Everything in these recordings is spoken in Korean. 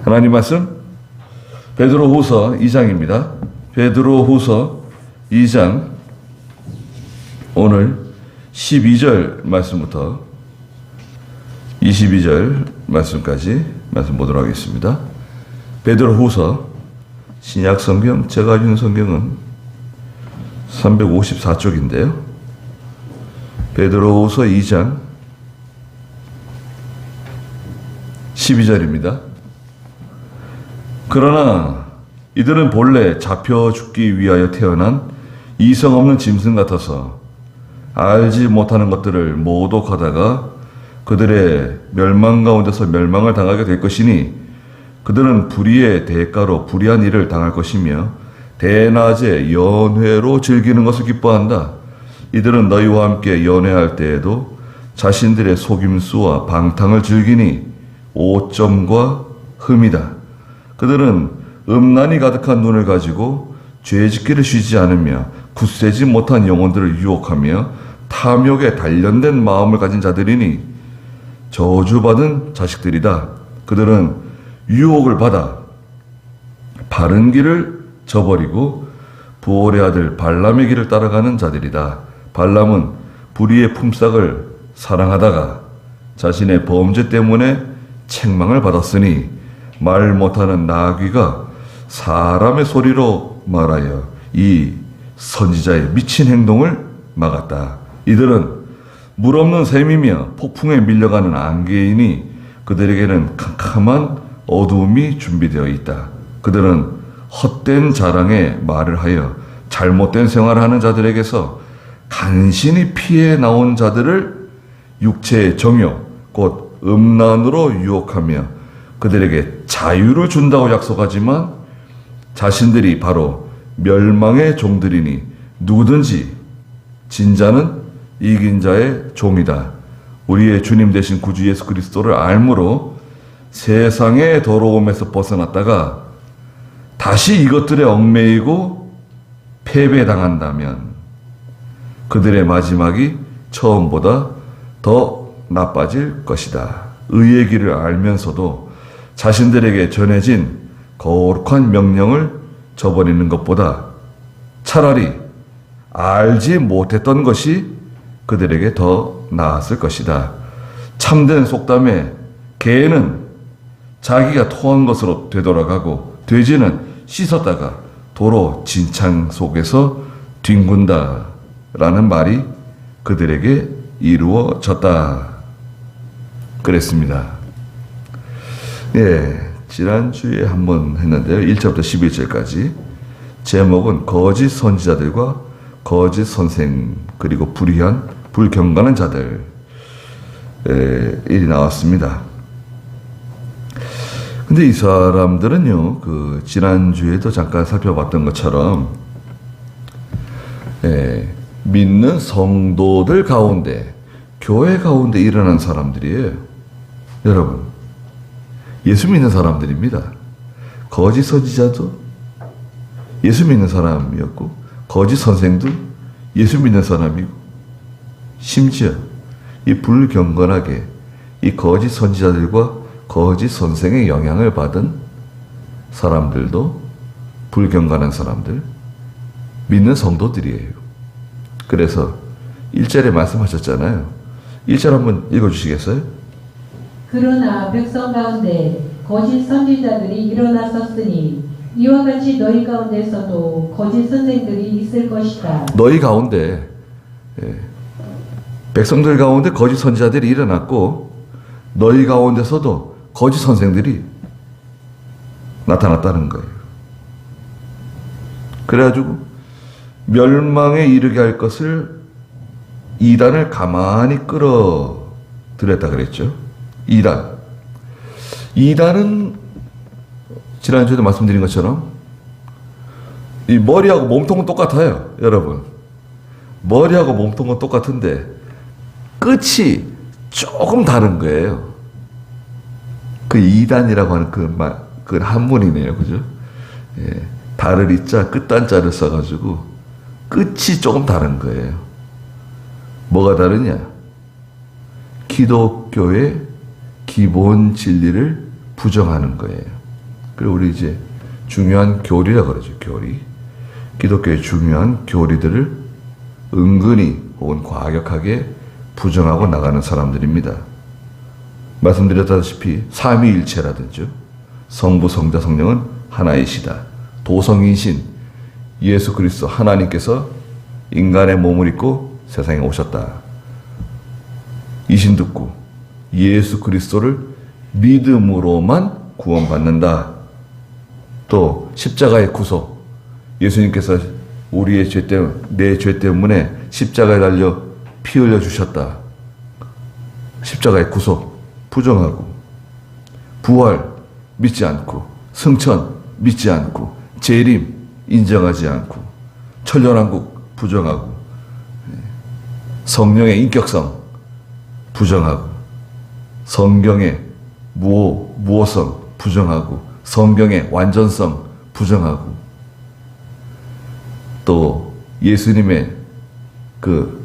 하나님 말씀 베드로후서 2장입니다. 베드로후서 2장 오늘 12절 말씀부터 22절 말씀까지 말씀 보도록 하겠습니다. 베드로후서 신약 성경, 제가 준 성경은 354쪽인데요. 베드로후서 2장 12절입니다. 그러나 이들은 본래 잡혀 죽기 위하여 태어난 이성 없는 짐승 같아서 알지 못하는 것들을 모독하다가 그들의 멸망 가운데서 멸망을 당하게 될 것이니 그들은 불의의 대가로 불의한 일을 당할 것이며 대낮에 연회로 즐기는 것을 기뻐한다. 이들은 너희와 함께 연회할 때에도 자신들의 속임수와 방탕을 즐기니 오점과 흠이다. 그들은 음란이 가득한 눈을 가지고 죄짓기를 쉬지 않으며 굳세지 못한 영혼들을 유혹하며 탐욕에 단련된 마음을 가진 자들이니 저주받은 자식들이다. 그들은 유혹을 받아 바른 길을 저버리고 부올의 아들 발람의 길을 따라가는 자들이다. 발람은 불의의 품삯을 사랑하다가 자신의 범죄 때문에 책망을 받았으니 말 못하는 나귀가 사람의 소리로 말하여 이 선지자의 미친 행동을 막았다. 이들은 물 없는 샘이며 폭풍에 밀려가는 안개이니 그들에게는 캄캄한 어두움이 준비되어 있다. 그들은 헛된 자랑의 말을 하여 잘못된 생활을 하는 자들에게서 간신히 피해 나온 자들을 육체의 정욕 곧 음란으로 유혹하며 그들에게 자유를 준다고 약속하지만 자신들이 바로 멸망의 종들이니 누구든지 진자는 이긴 자의 종이다. 우리의 주님 되신 구주 예수 그리스도를 알므로 세상의 더러움에서 벗어났다가 다시 이것들에 얽매이고 패배당한다면 그들의 마지막이 처음보다 더 나빠질 것이다. 의의 길을 알면서도 자신들에게 전해진 거룩한 명령을 저버리는 것보다 차라리 알지 못했던 것이 그들에게 더 나았을 것이다. 참된 속담에 개는 자기가 토한 것으로 되돌아가고 돼지는 씻었다가 도로 진창 속에서 뒹군다 라는 말이 그들에게 이루어졌다 그랬습니다. 지난주에 한번 했는데요. 1절부터 11절까지 제목은 거짓 선지자들과 거짓 선생 그리고 불의한 불경건한 자들 일이 나왔습니다. 근데 이 사람들은요, 지난주에도 잠깐 살펴봤던 것처럼 믿는 성도들 가운데 교회 가운데 일어난 사람들이에요. 여러분, 예수 믿는 사람들입니다. 거짓 선지자도 예수 믿는 사람이었고 거짓 선생도 예수 믿는 사람이고 심지어 이 불경건하게 이 거짓 선지자들과 거짓 선생의 영향을 받은 사람들도 불경건한 사람들, 믿는 성도들이에요. 그래서 1절에 말씀하셨잖아요. 1절 한번 읽어주시겠어요? 그러나 백성 가운데 거짓 선지자들이 일어났었으니 이와 같이 너희 가운데서도 거짓 선생들이 있을 것이다. 너희 가운데 백성들 가운데 거짓 선지자들이 일어났고 너희 가운데서도 거짓 선생들이 나타났다는 거예요. 그래가지고 멸망에 이르게 할 것을 이단을 가만히 끌어들였다 그랬죠. 이단은 지난주에도 말씀드린 것처럼 이 머리하고 몸통은 똑같아요. 여러분, 머리하고 몸통은 똑같은데 끝이 조금 다른 거예요. 그 이단이라고 하는 그 한문이네요. 그죠? 달을 이자 끝단자를 써가지고 끝이 조금 다른 거예요. 뭐가 다르냐? 기독교의 기본 진리를 부정하는 거예요. 그리고 우리 이제 중요한 교리라 그러죠. 교리. 기독교의 중요한 교리들을 은근히 혹은 과격하게 부정하고 나가는 사람들입니다. 말씀드렸다시피 삼위일체라든지 성부, 성자, 성령은 하나이시다. 도성이신 예수 그리스도 하나님께서 인간의 몸을 입고 세상에 오셨다. 이신 듣고 예수 그리스도를 믿음으로만 구원받는다. 또 십자가의 구속, 예수님께서 우리의 죄 때문에, 내 죄 때문에 십자가에 달려 피 흘려 주셨다. 십자가의 구속 부정하고, 부활 믿지 않고, 승천 믿지 않고, 재림 인정하지 않고, 천년왕국 부정하고, 성령의 인격성 부정하고, 성경의 무오성 부정하고, 성경의 완전성 부정하고, 또 예수님의 그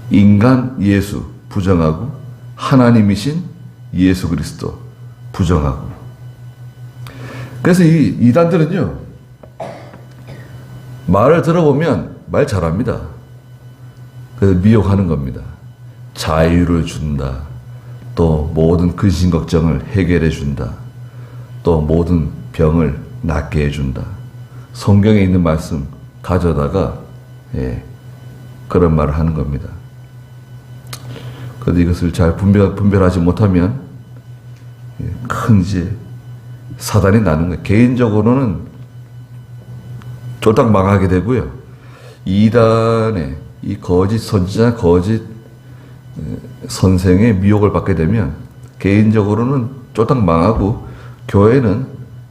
인간 예수 부정하고, 하나님이신 예수 그리스도 부정하고. 그래서 이 이단들은요, 말을 들어보면 말 잘합니다. 그래서 미혹하는 겁니다. 자유를 준다. 또 모든 근심 걱정을 해결해 준다. 또 모든 병을 낫게 해준다. 성경에 있는 말씀 가져다가 그런 말을 하는 겁니다. 그런데 이것을 잘 분별하지 못하면 큰 이제 사단이 나는 거예요. 개인적으로는 쫄딱 망하게 되고요. 이단의 이 거짓 선지자, 거짓 선생의 미혹을 받게 되면 개인적으로는 쫄딱 망하고 교회는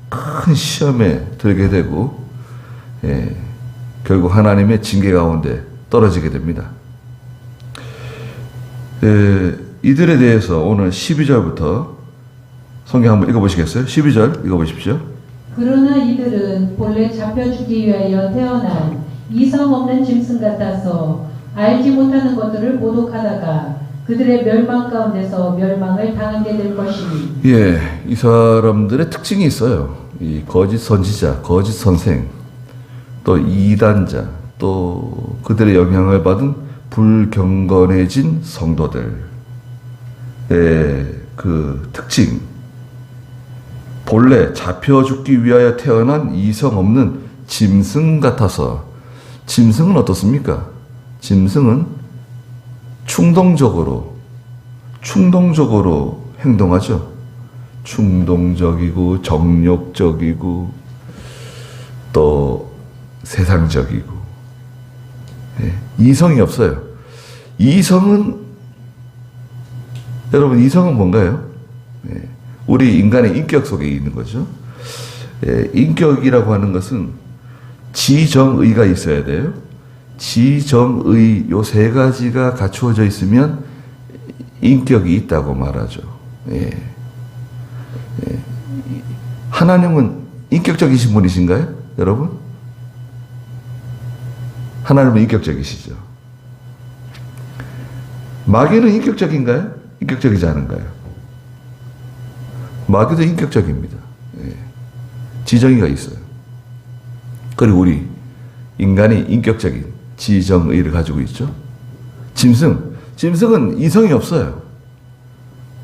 큰 시험에 들게 되고 결국 하나님의 징계 가운데 떨어지게 됩니다. 이들에 대해서 오늘 12절부터 성경 한번 읽어보시겠어요? 12절 읽어보십시오. 그러나 이들은 본래 잡혀주기 위하여 태어난 이성 없는 짐승 같아서 알지 못하는 것들을 모독하다가 그들의 멸망 가운데서 멸망을 당하게 될 것이니. 예, 이 사람들의 특징이 있어요. 이 거짓 선지자, 거짓 선생, 또 이단자, 또 그들의 영향을 받은 불경건해진 성도들의 그 특징. 본래 잡혀 죽기 위하여 태어난 이성 없는 짐승 같아서. 짐승은 어떻습니까? 짐승은 충동적으로 행동하죠. 충동적이고 정욕적이고 또 세상적이고. 이성이 없어요. 여러분 이성은 뭔가요? 우리 인간의 인격 속에 있는 거죠. 인격이라고 하는 것은 지정의가 있어야 돼요. 지정의 요 세 가지가 갖추어져 있으면 인격이 있다고 말하죠. 하나님은 인격적이신 분이신가요? 여러분? 하나님은 인격적이시죠. 마귀는 인격적인가요? 인격적이지 않은가요? 마귀도 인격적입니다. 지정의가 있어요. 그리고 우리 인간이 인격적인 지정의를 가지고 있죠. 짐승은 이성이 없어요.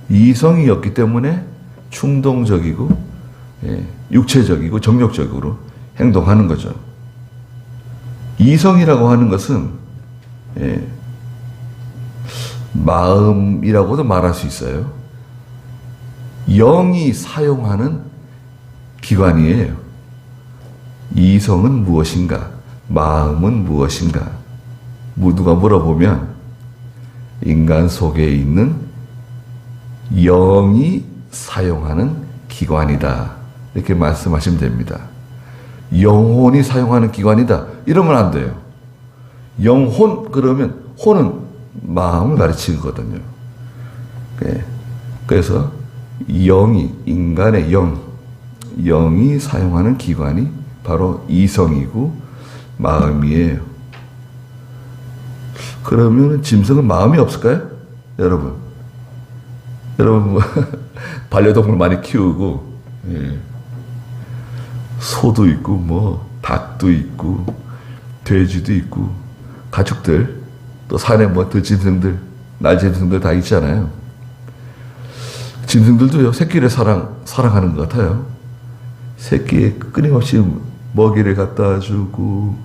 이성이 없기 때문에 충동적이고 육체적이고 정욕적으로 행동하는 거죠. 이성이라고 하는 것은 마음이라고도 말할 수 있어요. 영이 사용하는 기관이에요. 이성은 무엇인가? 마음은 무엇인가? 누가 물어보면 인간 속에 있는 영이 사용하는 기관이다. 이렇게 말씀하시면 됩니다. 영혼이 사용하는 기관이다. 이러면 안 돼요. 영혼 그러면 혼은 마음을 가르치거든요. 그래서 인간의 영이 사용하는 기관이 바로 이성이고 마음이에요. 그러면 짐승은 마음이 없을까요? 여러분. 여러분 뭐 반려동물 많이 키우고, 예. 소도 있고 뭐 닭도 있고 돼지도 있고 가축들, 또 산에 뭐 들짐승들, 날짐승들 다 있잖아요. 짐승들도요 새끼를 사랑하는 것 같아요. 새끼에 끊임없이 먹이를 갖다 주고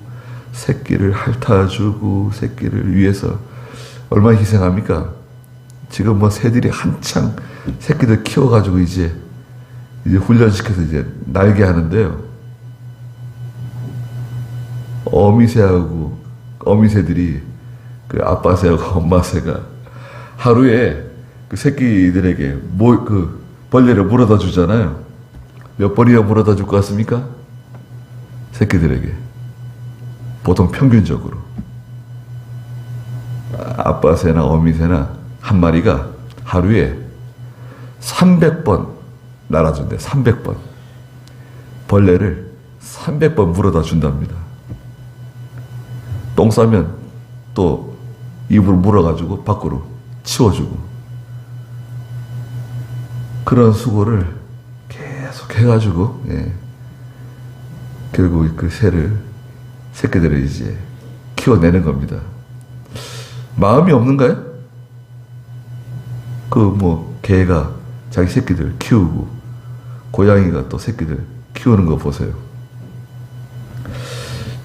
새끼를 핥아주고 새끼를 위해서 얼마나 희생합니까? 지금 뭐 새들이 한창 새끼들 키워가지고 이제 훈련시켜서 이제 날게 하는데요. 어미새들이 그 아빠 새하고 엄마 새가 하루에 그 새끼들에게 그 벌레를 물어다 주잖아요. 몇 번이나 물어다 줄 것 같습니까? 새끼들에게. 보통 평균적으로. 아빠 새나 어미 새나 한 마리가 하루에 300번 날아준대. 300번. 벌레를 300번 물어다 준답니다. 똥 싸면 또 입으로 물어가지고 밖으로 치워주고. 그런 수고를 계속 해가지고, 예. 결국 그 새끼들을 이제 키워내는 겁니다. 마음이 없는가요? 개가 자기 새끼들 키우고, 고양이가 또 새끼들 키우는 거 보세요.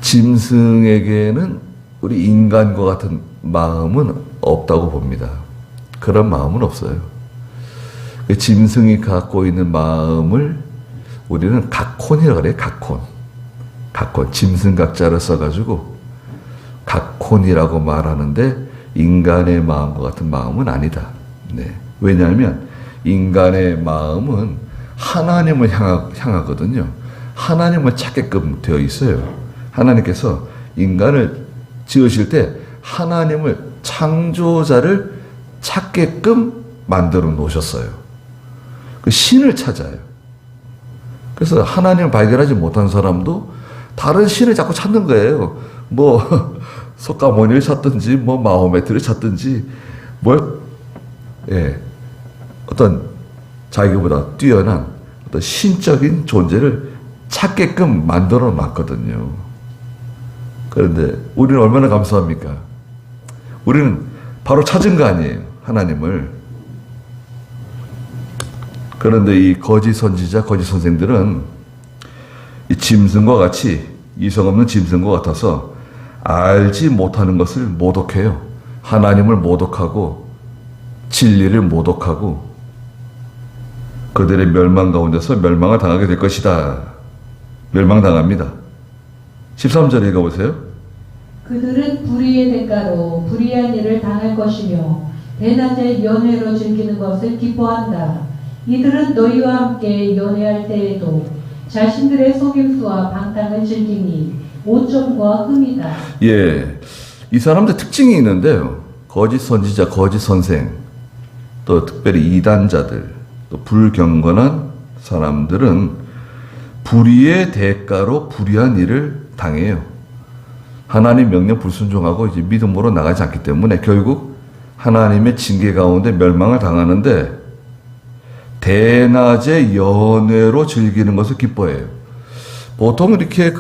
짐승에게는 우리 인간과 같은 마음은 없다고 봅니다. 그런 마음은 없어요. 짐승이 갖고 있는 마음을 우리는 각콘이라고 그래요. 각콘. 짐승각자를 써가지고 각콘이라고 말하는데 인간의 마음과 같은 마음은 아니다. 네. 왜냐하면 인간의 마음은 하나님을 향하거든요. 하나님을 찾게끔 되어 있어요. 하나님께서 인간을 지으실 때 하나님을, 창조자를 찾게끔 만들어 놓으셨어요. 그 신을 찾아요. 그래서 하나님을 발견하지 못한 사람도 다른 신을 자꾸 찾는 거예요. 뭐 석가모니를 찾든지 뭐 마호메트를 찾든지 어떤 자기보다 뛰어난 어떤 신적인 존재를 찾게끔 만들어 놨거든요. 그런데 우리는 얼마나 감사합니까? 우리는 바로 찾은 거 아니에요. 하나님을. 그런데 이 거짓 선지자, 거짓 선생들은 이 짐승과 같이, 이성 없는 짐승과 같아서 알지 못하는 것을 모독해요. 하나님을 모독하고 진리를 모독하고 그들의 멸망 가운데서 멸망을 당하게 될 것이다. 멸망당합니다. 13절 읽어보세요. 그들은 불의의 대가로 불의한 일을 당할 것이며 대낮에 연회로 즐기는 것을 기뻐한다. 이들은 너희와 함께 연회할 때에도 자신들의 속임수와 방탕을 즐기니 오점과 흠이다. 예, 이 사람들 특징이 있는데요. 거짓 선지자, 거짓 선생, 또 특별히 이단자들, 또 불경건한 사람들은 불의의 대가로 불의한 일을 당해요. 하나님 명령 불순종하고 이제 믿음으로 나가지 않기 때문에 결국 하나님의 징계 가운데 멸망을 당하는데 대낮에 연회로 즐기는 것을 기뻐해요. 보통 이렇게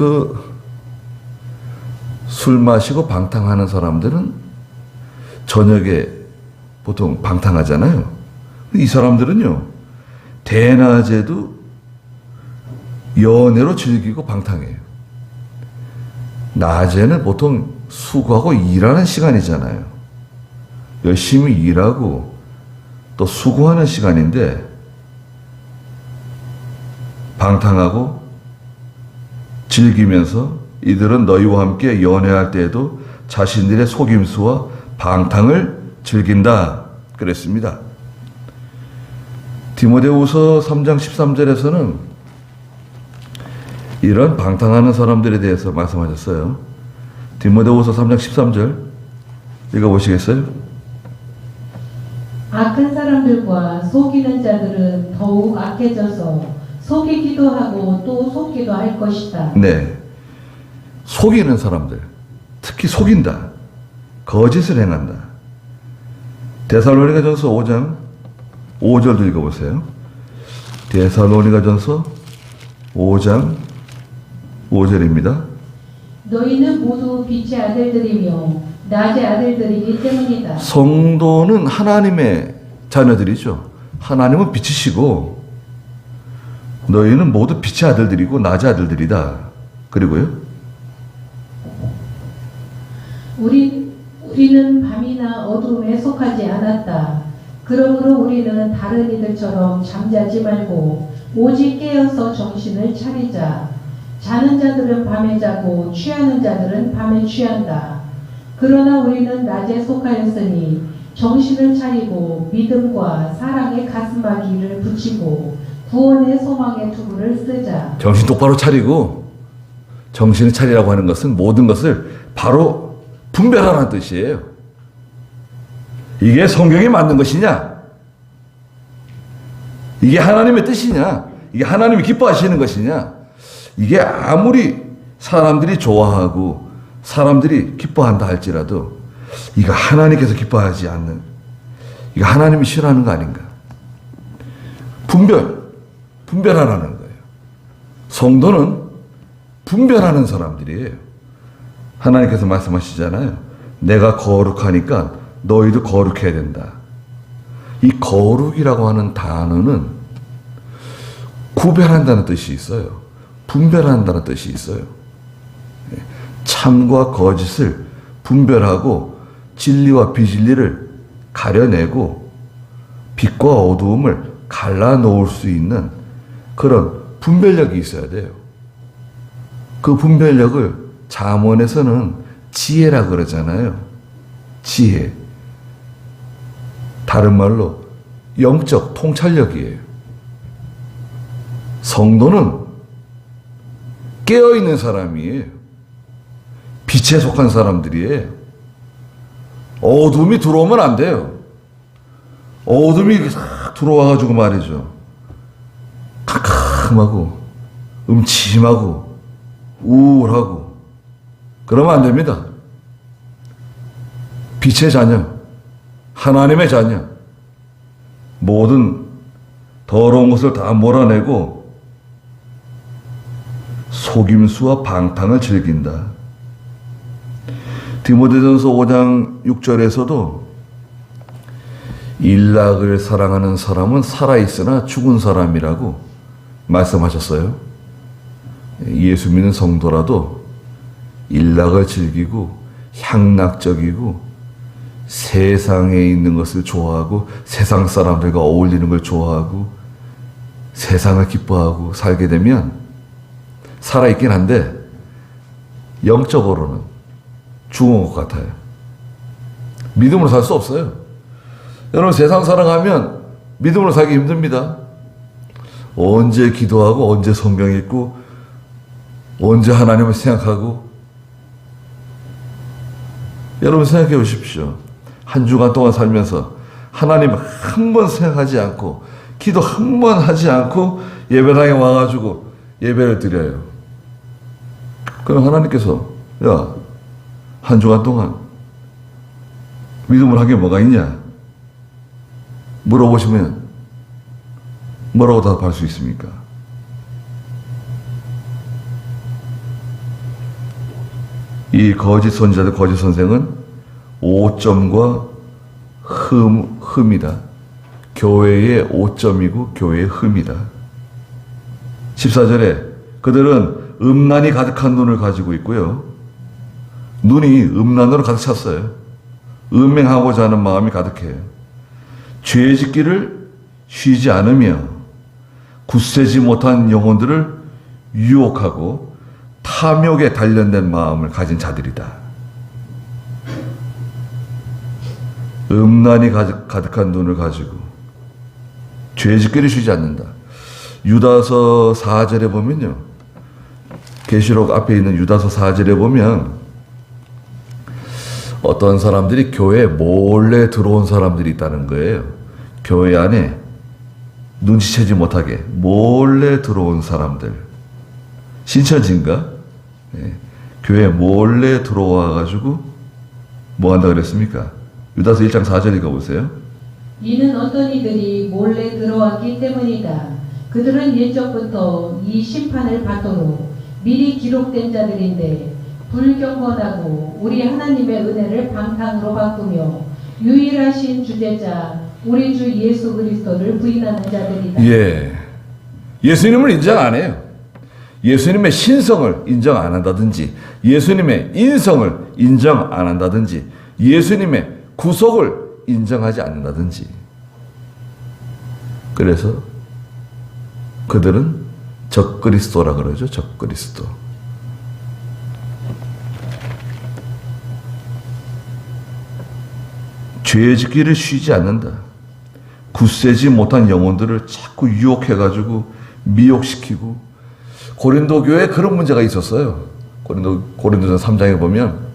술 마시고 방탕하는 사람들은 저녁에 보통 방탕하잖아요. 이 사람들은요, 대낮에도 연애로 즐기고 방탕해요. 낮에는 보통 수고하고 일하는 시간이잖아요. 열심히 일하고 또 수고하는 시간인데 방탕하고 즐기면서 이들은 너희와 함께 연애할 때에도 자신들의 속임수와 방탕을 즐긴다 그랬습니다. 디모데후서 3장 13절에서는 이런 방탕하는 사람들에 대해서 말씀하셨어요. 디모데후서 3장 13절 읽어보시겠어요? 악한 사람들과 속이는 자들은 더욱 악해져서 속이기도 하고 또 속기도 할 것이다. 네, 속이는 사람들, 특히 속인다, 거짓을 행한다. 데살로니가전서 5장 5절도 읽어보세요. 데살로니가전서 5장 5절입니다. 너희는 모두 빛의 아들들이며 낮의 아들들이기 때문이다. 성도는 하나님의 자녀들이죠. 하나님은 빛이시고 너희는 모두 빛의 아들들이고 낮의 아들들이다. 그리고요. 우리는 밤이나 어두움에 속하지 않았다. 그러므로 우리는 다른 이들처럼 잠자지 말고 오직 깨어서 정신을 차리자. 자는 자들은 밤에 자고 취하는 자들은 밤에 취한다. 그러나 우리는 낮에 속하였으니 정신을 차리고 믿음과 사랑의 가슴마기를 붙이고 구원의 소망의 투구를 쓰자. 정신 똑바로 차리고, 정신을 차리라고 하는 것은 모든 것을 바로 분별하라는 뜻이에요. 이게 성경에 맞는 것이냐? 이게 하나님의 뜻이냐? 이게 하나님이 기뻐하시는 것이냐? 이게 아무리 사람들이 좋아하고 사람들이 기뻐한다 할지라도 이거 하나님께서 기뻐하지 않는, 이거 하나님이 싫어하는 거 아닌가? 분별하라는 거예요. 성도는 분별하는 사람들이에요. 하나님께서 말씀하시잖아요. 내가 거룩하니까 너희도 거룩해야 된다. 이 거룩이라고 하는 단어는 구별한다는 뜻이 있어요. 분별한다는 뜻이 있어요. 참과 거짓을 분별하고 진리와 비진리를 가려내고 빛과 어두움을 갈라놓을 수 있는 그런 분별력이 있어야 돼요. 그 분별력을 잠언에서는 지혜라 그러잖아요. 지혜. 다른 말로 영적 통찰력이에요. 성도는 깨어있는 사람이에요. 빛에 속한 사람들이에요. 어둠이 들어오면 안 돼요. 어둠이 싹 들어와가지고 말이죠. 캄캄하고 음침하고 우울하고 그러면 안 됩니다. 빛의 자녀, 하나님의 자녀, 모든 더러운 것을 다 몰아내고 속임수와 방탕을 즐긴다. 디모데전서 5장 6절에서도 일락을 사랑하는 사람은 살아있으나 죽은 사람이라고 말씀하셨어요. 예수 믿는 성도라도 일락을 즐기고 향락적이고 세상에 있는 것을 좋아하고 세상 사람들과 어울리는 걸 좋아하고 세상을 기뻐하고 살게 되면 살아있긴 한데 영적으로는 죽은 것 같아요. 믿음으로 살 수 없어요. 여러분 세상 사랑하면 믿음으로 살기 힘듭니다. 언제 기도하고 언제 성경 읽고 언제 하나님을 생각하고. 여러분 생각해 보십시오. 한 주간 동안 살면서 하나님 한 번 생각하지 않고 기도 한 번 하지 않고 예배당에 와가지고 예배를 드려요. 그럼 하나님께서 야, 한 주간 동안 믿음을 한 게 뭐가 있냐? 물어보시면 뭐라고 답할 수 있습니까? 이 거짓 선지자들, 거짓 선생은 오점과 흠이다. 교회의 오점이고 교회의 흠이다. 14절에 그들은 음란이 가득한 눈을 가지고 있고요. 눈이 음란으로 가득 찼어요. 음행하고자 하는 마음이 가득해요. 죄 짓기를 쉬지 않으며 굳세지 못한 영혼들을 유혹하고 탐욕에 단련된 마음을 가진 자들이다. 음란이 가득한 눈을 가지고 죄 짓기를 쉬지 않는다. 유다서 4절에 보면요. 계시록 앞에 있는 유다서 4절에 보면 어떤 사람들이 교회에 몰래 들어온 사람들이 있다는 거예요. 교회 안에 눈치채지 못하게 몰래 들어온 사람들. 신천지인가? 네. 교회에 몰래 들어와가지고 뭐 한다 그랬습니까? 유다서 1장 4절 읽어보세요. 이는 어떤 이들이 몰래 들어왔기 때문이다. 그들은 옛적부터 이 심판을 받도록 미리 기록된 자들인데 불경건하고 우리 하나님의 은혜를 방탕으로 바꾸며 유일하신 주제자 우리 주 예수 그리스도를 부인하는 자들이다. 예. 예수님을 인정 안 해요. 예수님의 신성을 인정 안 한다든지, 예수님의 인성을 인정 안 한다든지, 예수님의 구속을 인정하지 않는다든지. 그래서 그들은 적그리스도라 그러죠. 적그리스도. 죄 짓기를 쉬지 않는다. 굳세지 못한 영혼들을 자꾸 유혹해가지고 미혹시키고, 고린도 교회에 그런 문제가 있었어요. 고린도전 3장에 보면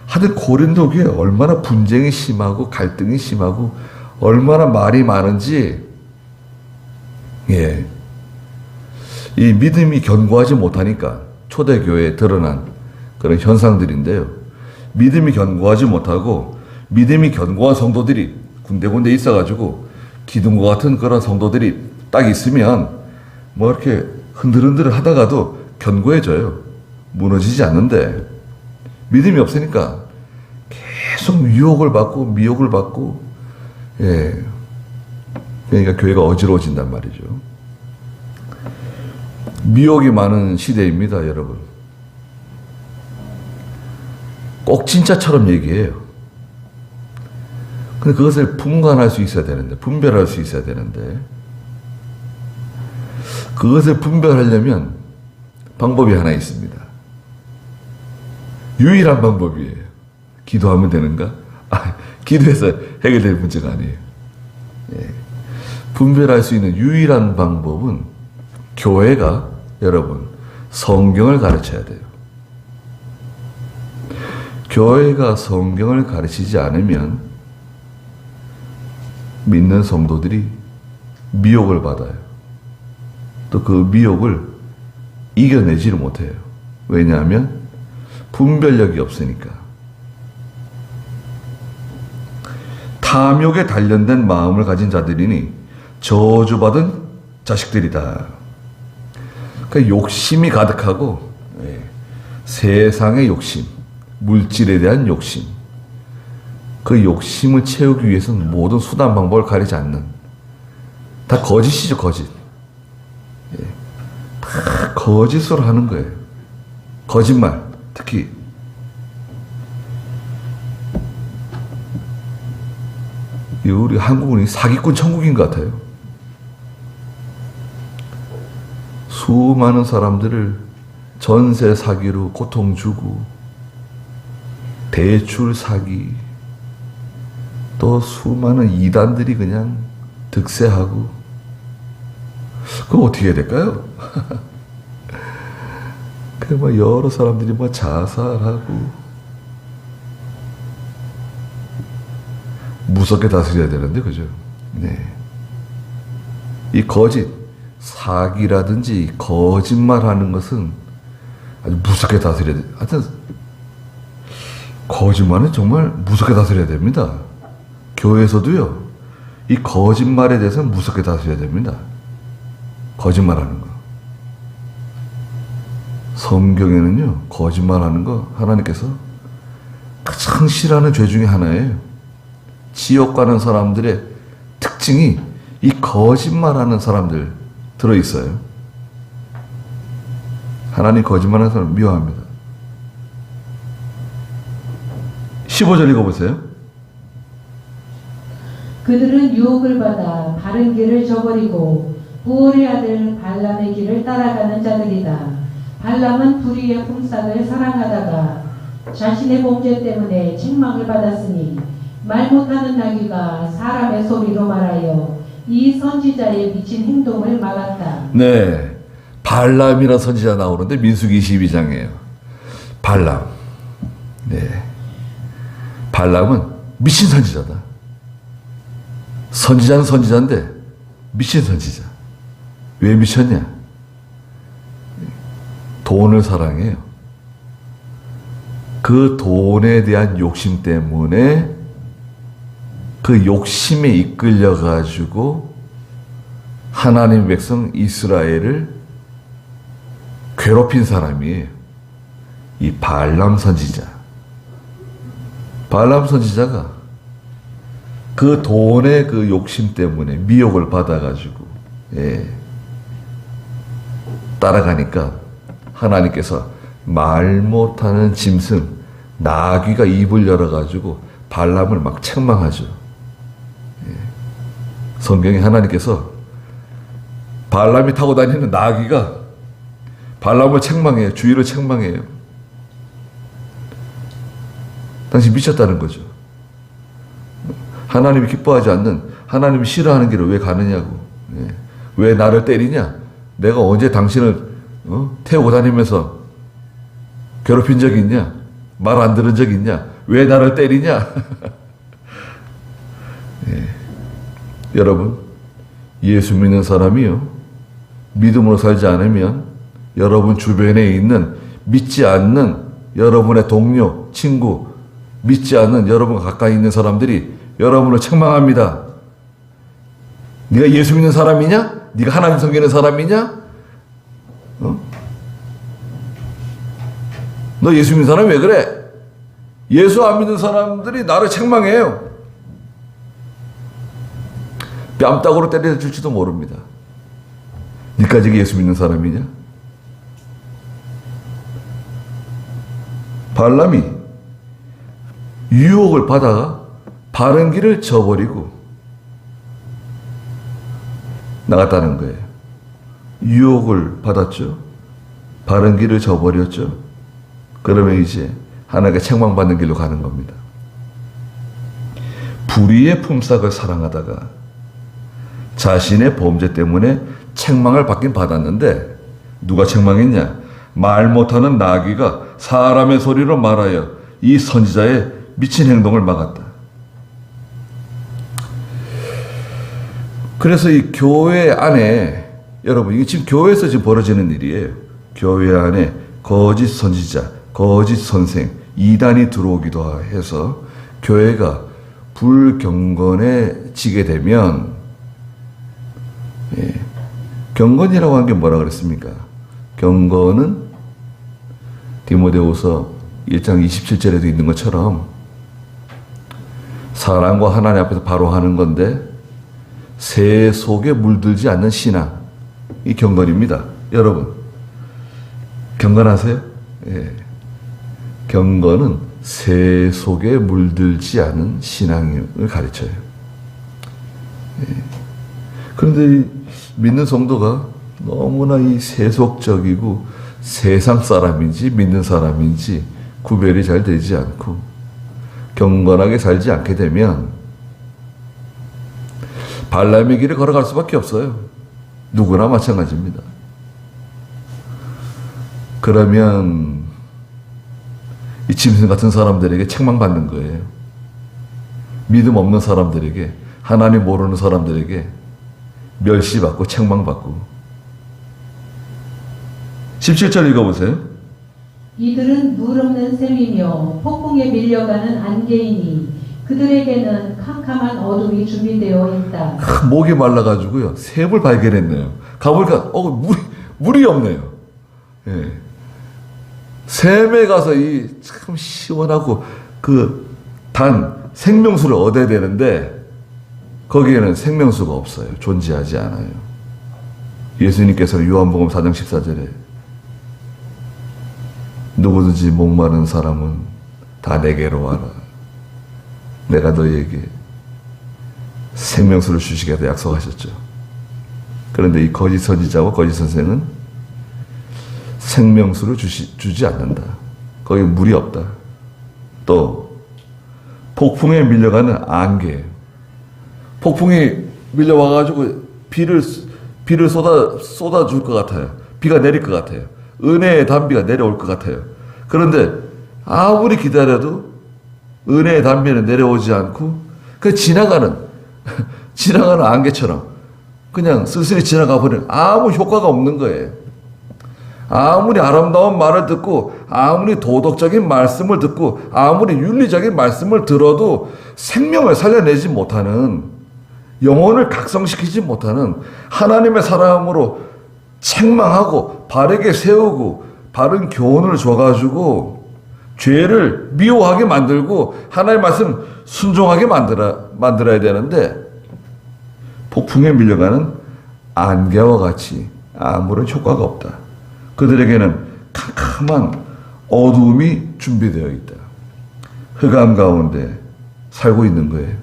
하여튼 고린도 교회에 얼마나 분쟁이 심하고 갈등이 심하고 얼마나 말이 많은지, 예, 이 믿음이 견고하지 못하니까 초대교회에 드러난 그런 현상들인데요. 믿음이 견고하지 못하고 믿음이 견고한 성도들이 군데군데 있어가지고 기둥과 같은 그런 성도들이 딱 있으면 뭐 이렇게 흔들흔들 하다가도 견고해져요. 무너지지 않는데, 믿음이 없으니까 계속 유혹을 받고 미혹을 받고, 예, 그러니까 교회가 어지러워진단 말이죠. 미혹이 많은 시대입니다, 여러분. 꼭 진짜처럼 얘기해요. 근데 그것을 분간할 수 있어야 되는데, 분별할 수 있어야 되는데, 그것을 분별하려면 방법이 하나 있습니다. 유일한 방법이에요. 기도하면 되는가? 기도해서 해결될 문제가 아니에요. 예. 분별할 수 있는 유일한 방법은 교회가, 여러분, 성경을 가르쳐야 돼요. 교회가 성경을 가르치지 않으면 믿는 성도들이 미혹을 받아요. 또 그 미혹을 이겨내지를 못해요. 왜냐하면 분별력이 없으니까. 탐욕에 단련된 마음을 가진 자들이니 저주받은 자식들이다. 그러니까 욕심이 가득하고, 예, 세상의 욕심, 물질에 대한 욕심, 그 욕심을 채우기 위해서는 모든 수단 방법을 가리지 않는, 다 거짓이죠, 거짓. 예, 다 거짓으로 하는 거예요. 거짓말. 특히 우리 한국은 사기꾼 천국인 것 같아요. 수많은 사람들을 전세 사기로 고통 주고, 대출 사기, 또 수많은 이단들이 그냥 득세하고, 그거 어떻게 해야 될까요? 그 뭐 여러 사람들이 뭐 자살하고, 무섭게 다스려야 되는데, 그죠? 네. 이 거짓, 사기라든지 거짓말하는 것은 아주 무섭게 다스려야 돼. 하여튼 거짓말은 정말 무섭게 다스려야 됩니다. 교회에서도요, 이 거짓말에 대해서는 무섭게 다스려야 됩니다. 거짓말하는 거. 성경에는요, 거짓말하는 거 하나님께서 가장 싫어하는 죄 중에 하나예요. 지옥 가는 사람들의 특징이 이 거짓말하는 사람들 들어있어요. 하나님 거짓말하는 사람 미워합니다. 15절 읽어보세요. 그들은 유혹을 받아 바른 길을 저버리고 부올의 아들 발람의 길을 따라가는 자들이다. 발람은 불의의 품삯을 사랑하다가 자신의 범죄 때문에 책망을 받았으니 말 못하는 나귀가 사람의 소리로 말하여 이 선지자의 미친 행동을 막았다. 네, 발람이라는 선지자 나오는데 민수기 22장이에요. 발람. 네, 발람은 미친 선지자다. 선지자는 선지자인데 미친 선지자. 왜 미쳤냐? 돈을 사랑해요. 그 돈에 대한 욕심 때문에 그 욕심에 이끌려 가지고 하나님의 백성 이스라엘을 괴롭힌 사람이에요. 이 발람 선지자. 발람 선지자가 그 돈의 그 욕심 때문에 미혹을 받아가지고 따라가니까 하나님께서 말 못하는 짐승 나귀가 입을 열어가지고 발람을 막 책망하죠. 성경에 하나님께서 발람이 타고 다니는 나귀가 발람을 책망해요. 주의를 책망해요. 당신 미쳤다는 거죠. 하나님이 기뻐하지 않는, 하나님이 싫어하는 길을 왜 가느냐고. 왜 나를 때리냐? 내가 언제 당신을 태우고 다니면서 괴롭힌 적이 있냐? 말 안 들은 적이 있냐? 왜 나를 때리냐? 여러분, 예수 믿는 사람이요, 믿음으로 살지 않으면 여러분 주변에 있는 믿지 않는 여러분의 동료, 친구, 믿지 않는 여러분 가까이 있는 사람들이 여러분을 책망합니다. 네가 예수 믿는 사람이냐? 네가 하나님 섬기는 사람이냐? 너 예수 믿는 사람이 왜 그래? 예수 안 믿는 사람들이 나를 책망해요. 뺨따구로 때려줄지도 모릅니다. 니까지 예수 믿는 사람이냐? 발람이 유혹을 받아가 바른 길을 저버리고 나갔다는 거예요. 유혹을 받았죠. 바른 길을 저버렸죠. 그러면 이제 하나님께 책망받는 길로 가는 겁니다. 불의의 품삯을 사랑하다가 자신의 범죄 때문에 책망을 받긴 받았는데 누가 책망했냐? 말 못하는 나귀가 사람의 소리로 말하여 이 선지자의 미친 행동을 막았다. 그래서 이 교회 안에, 여러분, 이게 지금 교회에서 지금 벌어지는 일이에요. 교회 안에 거짓 선지자, 거짓 선생, 이단이 들어오기도 해서 교회가 불경건해지게 되면, 경건이라고 한 게 뭐라 그랬습니까? 경건은 디모데후서 1장 27절에도 있는 것처럼 사람과 하나님 앞에서 바로 하는 건데 새 속에 물들지 않는 신앙, 이 경건입니다. 여러분, 경건하세요? 경건은 새 속에 물들지 않은 신앙을 가르쳐요. 그런데 믿는 성도가 너무나 이 세속적이고 세상 사람인지 믿는 사람인지 구별이 잘 되지 않고 경건하게 살지 않게 되면 발람의 길을 걸어갈 수밖에 없어요. 누구나 마찬가지입니다. 그러면 이 짐승 같은 사람들에게 책망받는 거예요. 믿음 없는 사람들에게, 하나님 모르는 사람들에게 멸시받고 책망받고. 17절 읽어보세요. 이들은 물 없는 샘이며 폭풍에 밀려가는 안개이니 그들에게는 캄캄한 어둠이 준비되어 있다. 목이 말라가지고요, 샘을 발견했네요. 가보니까 물이 없네요. 샘에 가서 이 참 시원하고 그 단 생명수를 얻어야 되는데 거기에는 생명수가 없어요. 존재하지 않아요. 예수님께서는 요한복음 4장 14절에 누구든지 목마른 사람은 다 내게로 와라. 내가 너희에게 생명수를 주시겠다 약속하셨죠. 그런데 이 거짓 선지자와 거짓 선생은 생명수를 주지 않는다. 거기 물이 없다. 또 폭풍에 밀려가는 안개. 폭풍이 밀려와가지고 비를 쏟아줄 것 같아요. 비가 내릴 것 같아요. 은혜의 단비가 내려올 것 같아요. 그런데 아무리 기다려도 은혜의 단비는 내려오지 않고 그 지나가는 안개처럼 그냥 쓸쓸히 지나가 버리는 아무 효과가 없는 거예요. 아무리 아름다운 말을 듣고 아무리 도덕적인 말씀을 듣고 아무리 윤리적인 말씀을 들어도 생명을 살려내지 못하는, 영혼을 각성시키지 못하는 하나님의 사람으로 책망하고 바르게 세우고 바른 교훈을 줘가지고 죄를 미워하게 만들고 하나님의 말씀 순종하게 만들어야 되는데, 폭풍에 밀려가는 안개와 같이 아무런 효과가 없다. 그들에게는 캄캄한 어두움이 준비되어 있다. 흑암 가운데 살고 있는 거예요.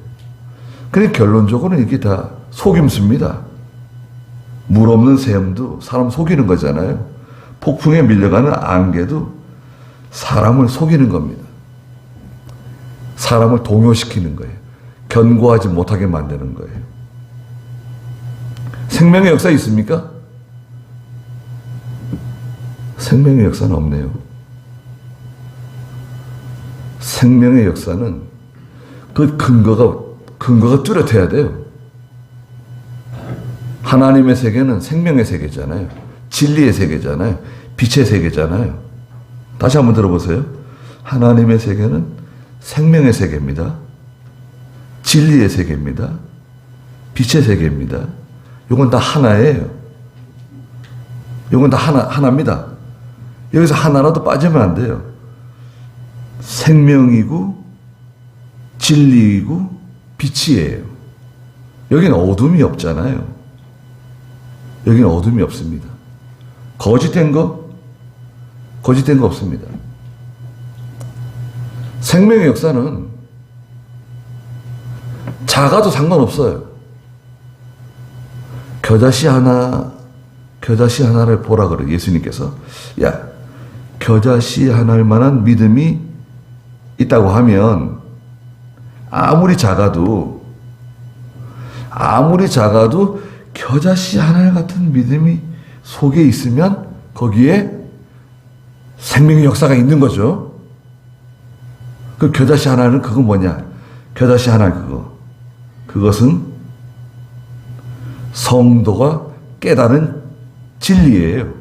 그러니까 결론적으로는 이게 다 속임수입니다. 물 없는 샘도 사람 속이는 거잖아요. 폭풍에 밀려가는 안개도 사람을 속이는 겁니다. 사람을 동요시키는 거예요. 견고하지 못하게 만드는 거예요. 생명의 역사 있습니까? 생명의 역사는 없네요. 생명의 역사는 그 근거가 뚜렷해야 돼요. 하나님의 세계는 생명의 세계잖아요. 진리의 세계잖아요. 빛의 세계잖아요. 다시 한번 들어보세요. 하나님의 세계는 생명의 세계입니다. 진리의 세계입니다. 빛의 세계입니다. 이건 다 하나예요. 이건 다 하나입니다. 여기서 하나라도 빠지면 안 돼요. 생명이고 진리이고 빛이에요. 여기는 어둠이 없잖아요. 여기는 어둠이 없습니다. 거짓된 거 없습니다. 생명의 역사는 작아도 상관없어요. 겨자씨 하나를 보라 그래. 예수님께서 야, 겨자씨 하나일 만한 믿음이 있다고 하면 아무리 작아도 겨자씨 하나 같은 믿음이 속에 있으면 거기에 생명의 역사가 있는 거죠. 그 겨자씨 하나는 그건 뭐냐? 겨자씨 하나 그것은 성도가 깨달은 진리예요.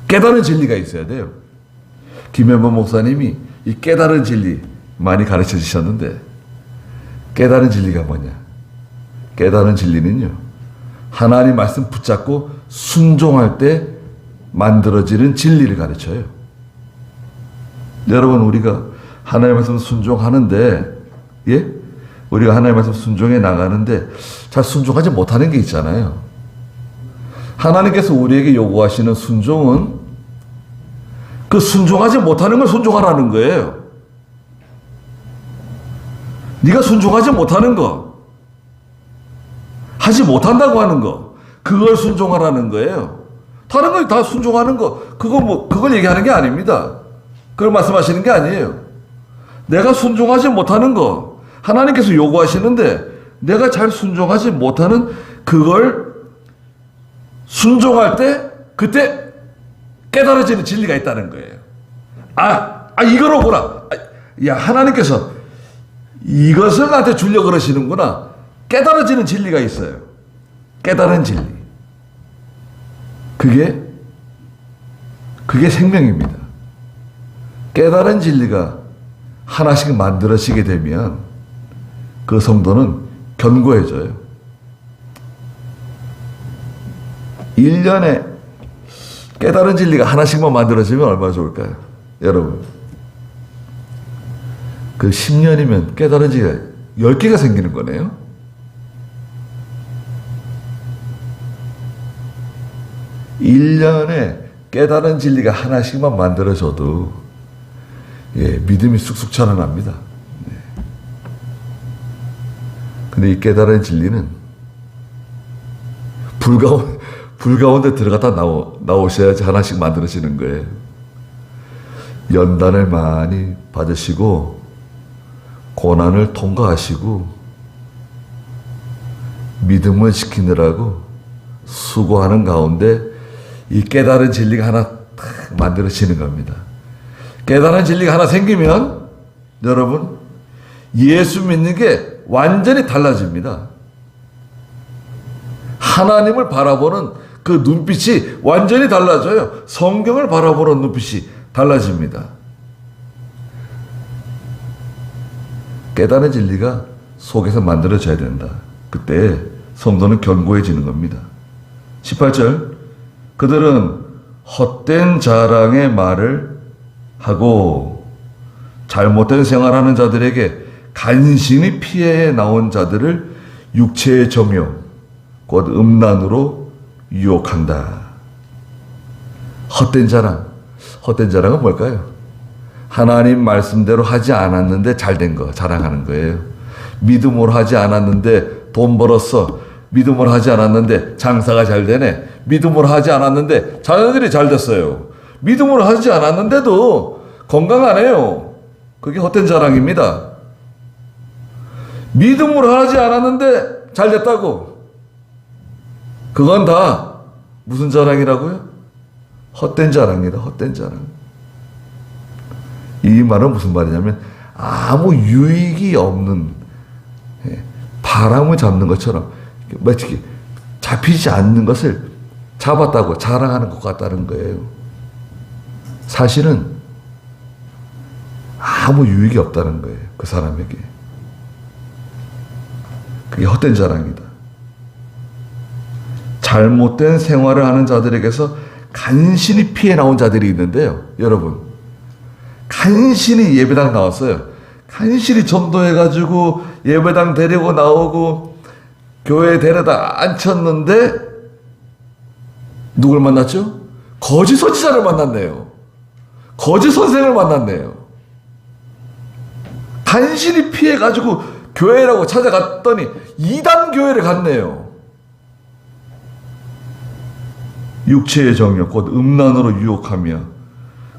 깨달은 진리가 있어야 돼요. 김현범 목사님이 이 깨달은 진리 많이 가르쳐 주셨는데, 깨달은 진리가 뭐냐? 깨달은 진리는요, 하나님 말씀 붙잡고 순종할 때 만들어지는 진리를 가르쳐요. 여러분, 우리가 하나님 말씀 순종하는데, 예? 우리가 하나님 말씀 순종해 나가는데 잘 순종하지 못하는 게 있잖아요. 하나님께서 우리에게 요구하시는 순종은 그 순종하지 못하는 걸 순종하라는 거예요. 네가 순종하지 못하는 거, 하지 못한다고 하는 거, 그걸 순종하라는 거예요. 다른 걸 다 순종하는 거, 그걸 얘기하는 게 아닙니다. 그걸 말씀하시는 게 아니에요. 내가 순종하지 못하는 거, 하나님께서 요구하시는데 내가 잘 순종하지 못하는 그걸 순종할 때, 그때 깨달아지는 진리가 있다는 거예요. 이거로구나. 야, 하나님께서 이것을 나한테 주려고 그러시는구나. 깨달아지는 진리가 있어요. 깨달은 진리. 그게 생명입니다. 깨달은 진리가 하나씩 만들어지게 되면 그 성도는 견고해져요. 1년에 깨달은 진리가 하나씩만 만들어지면 얼마나 좋을까요? 여러분, 그 10년이면 깨달은 진리가 10개가 생기는 거네요. (1년에) 깨달은 진리가 하나씩만 만들어져도 믿음이 쑥쑥 자라납니다. 근데 이 깨달은 진리는 불 가운데 들어갔다 나오셔야지 하나씩 만들어지는 거예요. 연단을 많이 받으시고 고난을 통과하시고 믿음을 지키느라고 수고하는 가운데 이 깨달은 진리가 하나 딱 만들어지는 겁니다. 깨달은 진리가 하나 생기면 여러분, 예수 믿는 게 완전히 달라집니다. 하나님을 바라보는 그 눈빛이 완전히 달라져요. 성경을 바라보는 눈빛이 달라집니다. 깨달은 진리가 속에서 만들어져야 된다. 그때 성도는 견고해지는 겁니다. 18절, 그들은 헛된 자랑의 말을 하고 잘못된 생활하는 자들에게 간신히 피해 나온 자들을 육체의 정욕, 곧 음란으로 유혹한다. 헛된 자랑. 헛된 자랑은 뭘까요? 하나님 말씀대로 하지 않았는데 잘된 거 자랑하는 거예요. 믿음으로 하지 않았는데 돈 벌었어. 믿음으로 하지 않았는데 장사가 잘 되네. 믿음으로 하지 않았는데 자녀들이 잘 됐어요. 믿음으로 하지 않았는데도 건강하네요. 그게 헛된 자랑입니다. 믿음으로 하지 않았는데 잘 됐다고. 그건 다 무슨 자랑이라고요? 헛된 자랑이다. 헛된 자랑. 이 말은 무슨 말이냐면 아무 유익이 없는 바람을 잡는 것처럼 마치 잡히지 않는 것을 잡았다고 자랑하는 것 같다는 거예요. 사실은 아무 유익이 없다는 거예요. 그 사람에게. 그게 헛된 자랑이다. 잘못된 생활을 하는 자들에게서 간신히 피해 나온 자들이 있는데요. 여러분, 간신히 예배당 나왔어요. 간신히 전도해가지고 예배당 데리고 나오고 교회에 데려다 앉혔는데 누굴 만났죠? 거짓 선지자를 만났네요. 거짓 선생을 만났네요. 간신히 피해가지고 교회라고 찾아갔더니 이단 교회를 갔네요. 육체의 정욕, 곧 음란으로 유혹하며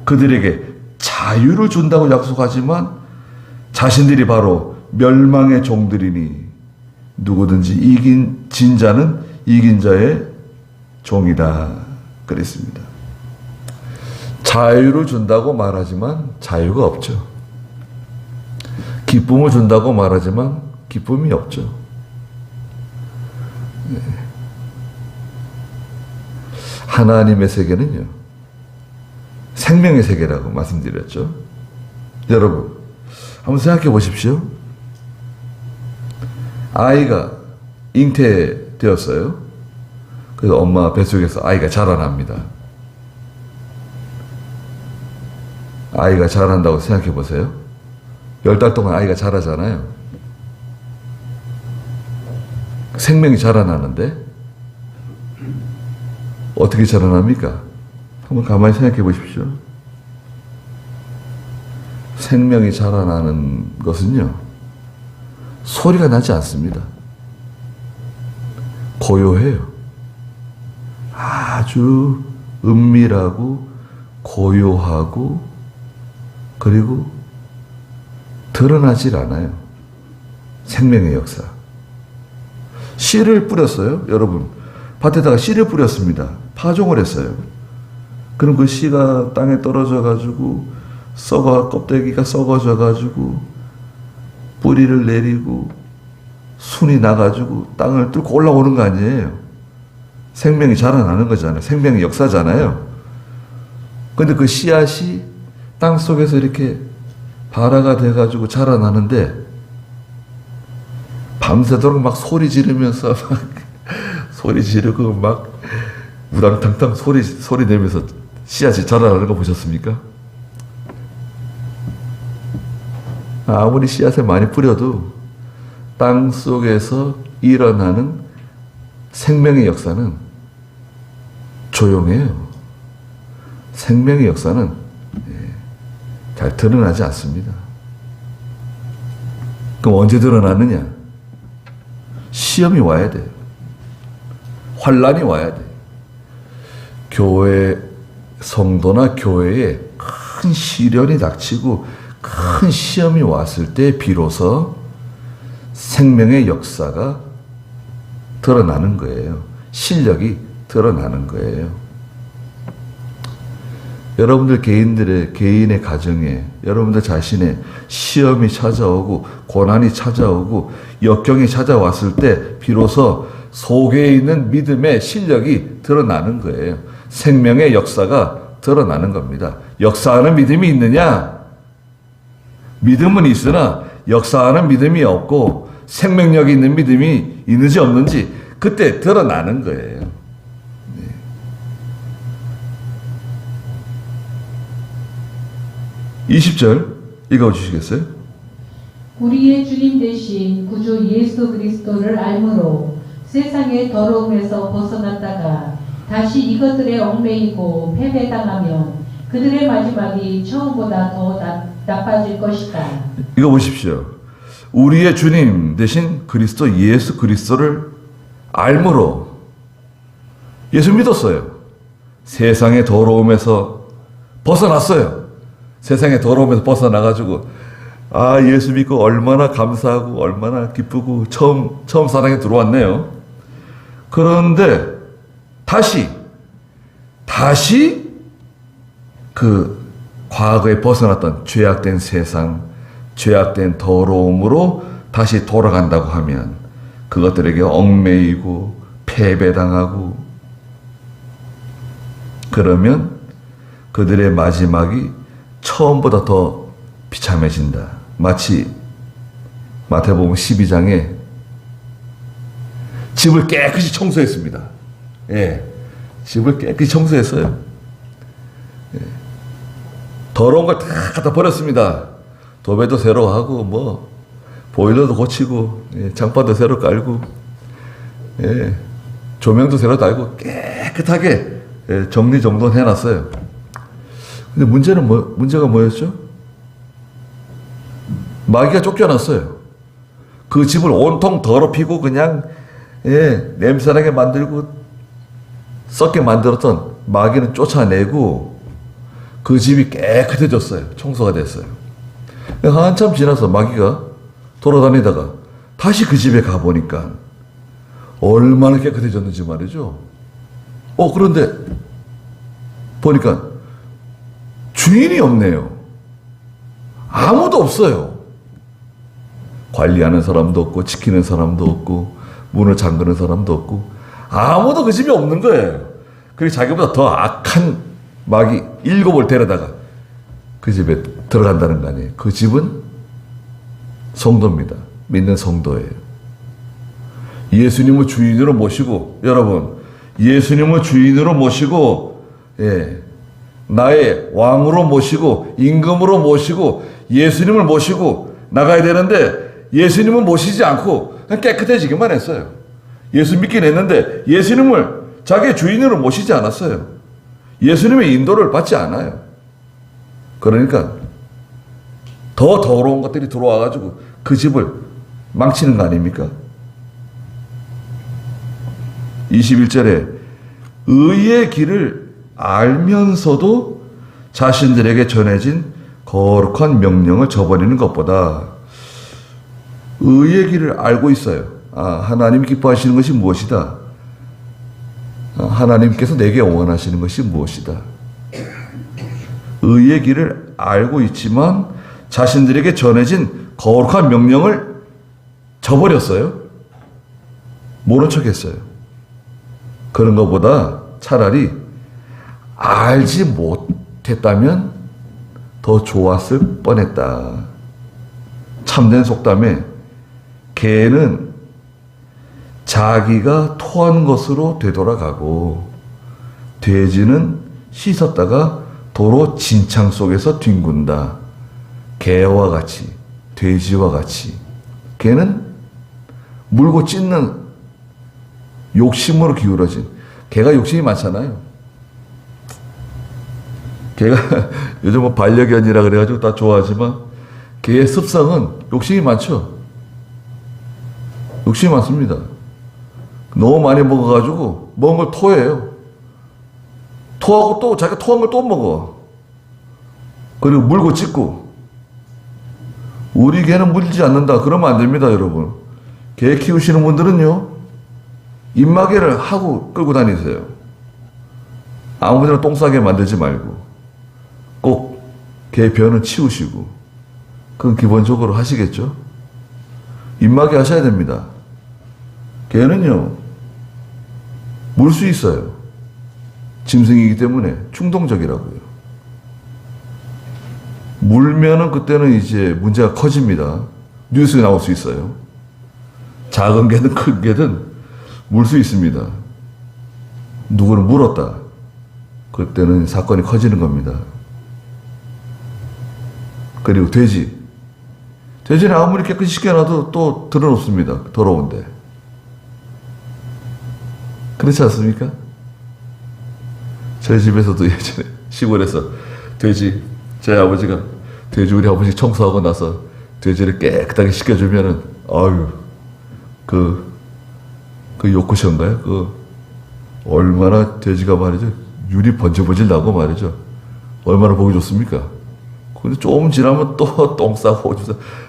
그들에게 자유를 준다고 약속하지만 자신들이 바로 멸망의 종들이니 누구든지 이긴 진자는 이긴 자의 종이다. 그랬습니다. 자유를 준다고 말하지만 자유가 없죠. 기쁨을 준다고 말하지만 기쁨이 없죠. 네. 하나님의 세계는요, 생명의 세계라고 말씀드렸죠. 여러분, 한번 생각해 보십시오. 아이가 잉태되었어요. 그래서 엄마 뱃속에서 아이가 자라납니다. 아이가 자란다고 생각해 보세요. 10달 동안 아이가 자라잖아요. 생명이 자라나는데 어떻게 자라납니까? 한번 가만히 생각해 보십시오. 생명이 자라나는 것은요, 소리가 나지 않습니다. 고요해요. 아주 은밀하고 고요하고 그리고 드러나질 않아요. 생명의 역사. 씨를 뿌렸어요. 여러분, 밭에다가 씨를 뿌렸습니다. 파종을 했어요. 그럼 그 씨가 땅에 떨어져 가지고 껍데기가 썩어져 가지고 뿌리를 내리고 순이 나가지고 땅을 뚫고 올라오는 거 아니에요. 생명이 자라나는 거잖아요. 생명의 역사잖아요. 근데 그 씨앗이 땅 속에서 이렇게 발화가 돼가지고 자라나는데 밤새도록 막 소리 지르면서 막 소리 지르고 막 우당탕탕 소리 내면서 씨앗이 자라나는 거 보셨습니까? 아무리 씨앗을 많이 뿌려도 땅 속에서 일어나는 생명의 역사는 조용해요. 생명의 역사는 잘 드러나지 않습니다. 그럼 언제 드러나느냐? 시험이 와야 돼요. 환란이 와야 돼요. 교회 성도나 교회에 큰 시련이 닥치고 큰 시험이 왔을 때 비로소 생명의 역사가 드러나는 거예요. 실력이 드러나는 거예요. 여러분들 개인의 가정에 여러분들 자신의 시험이 찾아오고 고난이 찾아오고 역경이 찾아왔을 때 비로소 속에 있는 믿음의 실력이 드러나는 거예요. 생명의 역사가 드러나는 겁니다. 역사하는 믿음이 있느냐? 믿음은 있으나 역사하는 믿음이 없고 생명력이 있는 믿음이 있는지 없는지 그때 드러나는 거예요. 네. 20절 읽어주시겠어요? 우리의 주님 대신 구주 예수 그리스도를 알므로 세상의 더러움에서 벗어났다가 다시 이것들에 얽매이고 패배당하면 그들의 마지막이 처음보다 더 나빠질 것이다. 이거 보십시오. 우리의 주님 대신 그리스도 예수 그리스도를 알므로 예수 믿었어요. 세상의 더러움에서 벗어났어요. 세상의 더러움에서 벗어나가지고 예수 믿고 얼마나 감사하고 얼마나 기쁘고 처음 사랑에 들어왔네요. 그런데 다시 그 과거에 벗어났던 죄악된 세상, 죄악된 더러움으로 다시 돌아간다고 하면 그것들에게 얽매이고 패배당하고 그러면 그들의 마지막이 처음보다 더 비참해진다. 마치 마태복음 12장에 집을 깨끗이 청소했습니다. 예, 집을 깨끗이 청소했어요. 예, 더러운 걸 다 갖다 버렸습니다. 도배도 새로 하고 뭐 보일러도 고치고 장판도 새로 깔고 조명도 새로 달고 깨끗하게 정리정돈 해놨어요. 근데 문제가 뭐였죠? 마귀가 쫓겨났어요. 그 집을 온통 더럽히고 그냥 냄새나게 만들고 썩게 만들었던 마귀는 쫓아내고 그 집이 깨끗해졌어요. 청소가 됐어요. 한참 지나서 마귀가 돌아다니다가 다시 그 집에 가보니까 얼마나 깨끗해졌는지 말이죠. 그런데 보니까 주인이 없네요. 아무도 없어요. 관리하는 사람도 없고 지키는 사람도 없고 문을 잠그는 사람도 없고 아무도 그 집에 없는 거예요. 그리고 자기보다 더 악한 마귀 7을 데려다가 그 집에 들어간다는 거 아니에요. 그 집은 성도입니다. 믿는 성도예요. 예수님을 주인으로 모시고 여러분 예수님을 주인으로 모시고 나의 왕으로 모시고 임금으로 모시고 예수님을 모시고 나가야 되는데 예수님을 모시지 않고 그냥 깨끗해지기만 했어요. 예수 믿긴 했는데 예수님을 자기의 주인으로 모시지 않았어요. 예수님의 인도를 받지 않아요. 그러니까 더 더러운 것들이 들어와가지고 그 집을 망치는 거 아닙니까? 21절에 의의 길을 알면서도 자신들에게 전해진 거룩한 명령을 저버리는 것보다 의의 길을 알고 있어요. 하나님 기뻐하시는 것이 무엇이다. 하나님께서 내게 원하시는 것이 무엇이다. 의의 길을 알고 있지만 자신들에게 전해진 거룩한 명령을 저버렸어요. 모른 척했어요. 그런 것보다 차라리 알지 못했다면 더 좋았을 뻔했다. 참된 속담에 개는 자기가 토한 것으로 되돌아가고 돼지는 씻었다가 도로 진창 속에서 뒹군다. 개와 같이, 돼지와 같이. 개는 물고 찢는 욕심으로 기울어진. 개가 욕심이 많잖아요. 개가 요즘 뭐 반려견이라 그래가지고 다 좋아하지만 개의 습성은 욕심이 많죠. 욕심이 많습니다. 너무 많이 먹어가지고 먹은 걸 토해요. 토하고 또 자기가 토한 걸 또 먹어. 그리고 물고 찢고. 우리 개는 물지 않는다. 그러면 안 됩니다, 여러분. 개 키우시는 분들은요, 입마개를 하고 끌고 다니세요. 아무데나 똥 싸게 만들지 말고 꼭 개 변은 치우시고. 그건 기본적으로 하시겠죠? 입마개 하셔야 됩니다. 개는요, 물 수 있어요. 짐승이기 때문에 충동적이라고요. 물면은 그때는 이제 문제가 커집니다. 뉴스에 나올 수 있어요. 작은 개든 큰 개든 물 수 있습니다. 누구를 물었다. 그때는 사건이 커지는 겁니다. 그리고 돼지. 돼지는 아무리 깨끗이 씻겨놔도 또 드러놓습니다. 더러운데. 그렇지 않습니까? 저희 집에서도 예전에 시골에서 돼지, 저희 아버지가 돼지 우리 아버지 청소하고 나서 돼지를 깨끗하게 씻겨주면은, 아유, 그 요코션가요? 얼마나 돼지가 말이죠. 유리 번질번질 나고 말이죠. 얼마나 보기 좋습니까? 근데 조금 지나면 또 똥 싸고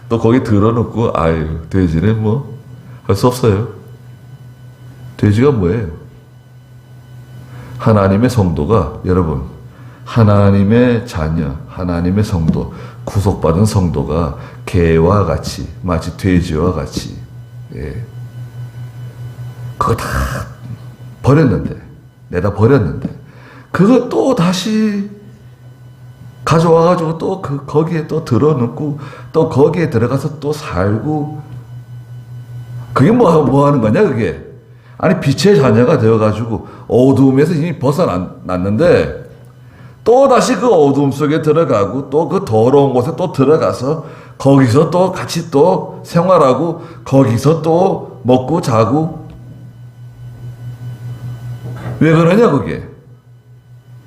또 거기 들어놓고, 아유, 돼지는 뭐, 할 수 없어요. 돼지가 뭐예요? 하나님의 성도가, 여러분, 하나님의 자녀, 하나님의 성도, 구속받은 성도가 개와 같이, 마치 돼지와 같이, 예. 그거 다 버렸는데, 내다 버렸는데, 그거 또 다시 가져와가지고 또 거기에 또 들어놓고, 또 거기에 들어가서 또 살고, 그게 뭐 하는 거냐, 그게? 아니, 빛의 자녀가 되어가지고 어두움에서 이미 벗어났는데, 또 다시 그 어두움 속에 들어가고, 또 그 더러운 곳에 또 들어가서, 거기서 또 같이 또 생활하고, 거기서 또 먹고 자고, 왜 그러냐, 그게?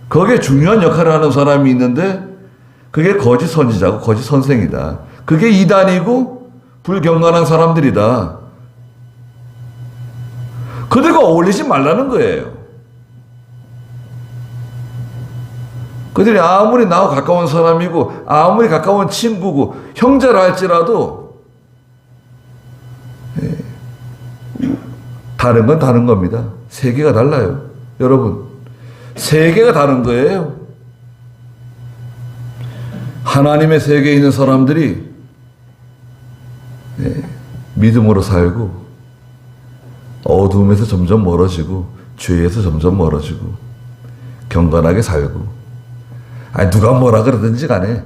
거기에 중요한 역할을 하는 사람이 있는데, 그게 거짓 선지자고 거짓 선생이다. 그게 이단이고 불경건한 사람들이다. 그들과 어울리지 말라는 거예요. 그들이 아무리 나와 가까운 사람이고, 아무리 가까운 친구고, 형제라 할지라도, 다른 건 다른 겁니다. 세계가 달라요. 여러분, 세계가 다른 거예요. 하나님의 세계에 있는 사람들이 믿음으로 살고, 어두움에서 점점 멀어지고, 죄에서 점점 멀어지고, 경건하게 살고, 아니, 누가 뭐라 그러든지 간에,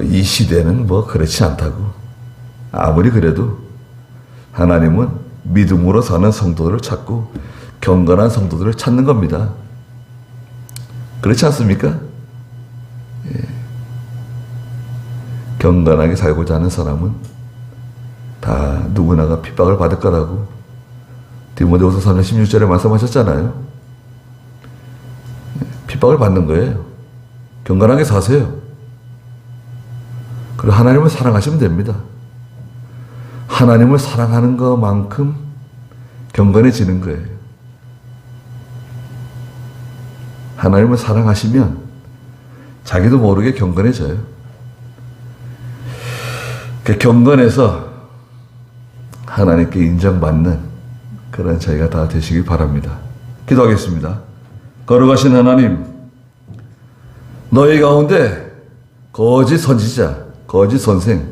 이 시대는 그렇지 않다고. 아무리 그래도, 하나님은 믿음으로 사는 성도들을 찾고, 경건한 성도들을 찾는 겁니다. 그렇지 않습니까? 예. 경건하게 살고자 하는 사람은 다 누구나가 핍박을 받을 거라고 디모데후서 3장 16절에 말씀하셨잖아요. 핍박을 받는 거예요. 경건하게 사세요. 그리고 하나님을 사랑하시면 됩니다. 하나님을 사랑하는 것만큼 경건해지는 거예요. 하나님을 사랑하시면 자기도 모르게 경건해져요. 그 경건해서 하나님께 인정받는 그런 저희가 다 되시길 바랍니다. 기도하겠습니다. 거룩하신 하나님, 너희 가운데 거짓 선지자, 거짓 선생,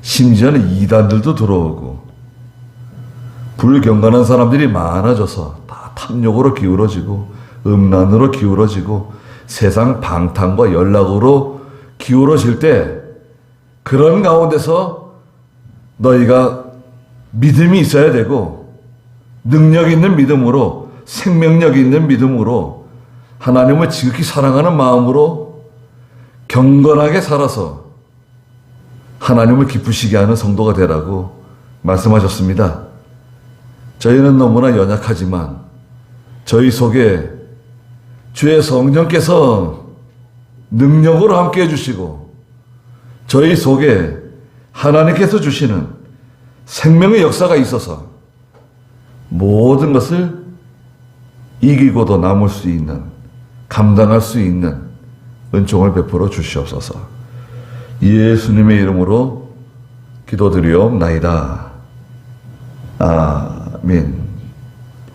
심지어는 이단들도 들어오고 불경건한 사람들이 많아져서 다 탐욕으로 기울어지고 음란으로 기울어지고 세상 방탕과 연락으로 기울어질 때, 그런 가운데서 너희가 믿음이 있어야 되고, 능력 있는 믿음으로, 생명력 있는 믿음으로, 하나님을 지극히 사랑하는 마음으로 경건하게 살아서 하나님을 기쁘시게 하는 성도가 되라고 말씀하셨습니다. 저희는 너무나 연약하지만 저희 속에 주의 성령께서 능력으로 함께 해주시고, 저희 속에 하나님께서 주시는 생명의 역사가 있어서 모든 것을 이기고도 남을 수 있는, 감당할 수 있는 은총을 베풀어 주시옵소서. 예수님의 이름으로 기도드리옵나이다. 아멘.